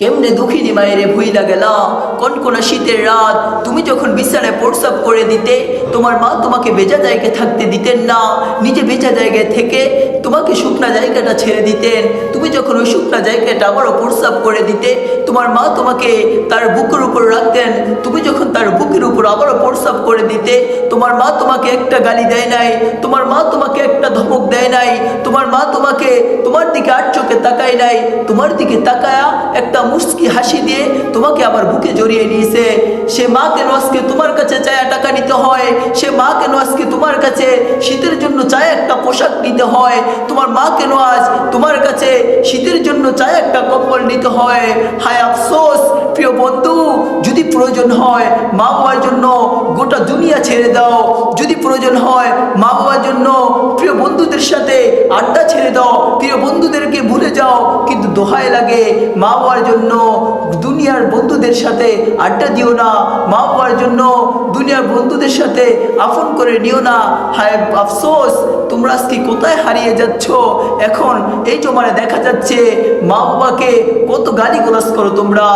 কেমনে দুঃখিনী মায়েরে ভুইলা গেলা কনকনা শীতের রাত, তুমি যখন বিছানায় প্রস্রাব করে দিতে তোমার মা তোমাকে ভেজা জায়গায় থাকতে দিতেন না, নিজে ভেজা জায়গায় থেকে তোমাকে শুকনা জায়গাটা ছেড়ে দিতেন। তুমি যখন ওই শুকনা জায়গাটা আবারও প্রস্রাব করে দিতে তোমার মা তোমাকে তার বুকের উপর রাখতেন। তুমি যখন তার বুকের উপর আবারও প্রস্রাব করে দিতে তোমার মা তোমাকে একটা গালি দেয় নাই, তোমার মা তোমাকে একটা ধমক দেয় নাই, তোমার মা তোমাকে তোমার দিকে আর চোখে তাকায় নাই, তোমার দিকে তাকায়া একটা মুস্কি হাসি দিয়ে তোমাকে আবার বুকে জড়িয়ে নিয়েছে। সে মা কেন আজকে তোমার কাছে চায়া টাকা নিতে হয়? সে মা কেন আজকে তোমার কাছে শীতের জন্য চায় একটা পোশাক নিতে হয়? তোমার মা কেন আজ তোমার কাছে শীতের জন্য চায় একটা কম্বল নিতে হয়? হায় আফসোস প্রিয় বন্ধু, যদি প্রয়োজন হয় মা বাবার জন্য গোটা দুনিয়া ছেড়ে দাও, যদি প্রয়োজন হয় মা বাবার জন্য প্রিয় বন্ধুদের সাথে আড্ডা ছেড়ে দাও, প্রিয় বন্ধুদেরকে ভুলে যাও, কিন্তু দোহাই লাগে মা বাবার জন্য দুনিয়ার বন্ধুদের সাথে আড্ডা দিও না, মা বাবার জন্য দুনিয়ার বন্ধুদের সাথে আপন করে নিও না। হায় আফসোস, তোমরা আজকে কোথায় হারিয়ে যাচ্ছ? এখন এই জমানে দেখা যাচ্ছে মা বাবাকে কত গালিগালাজ করো তোমরা।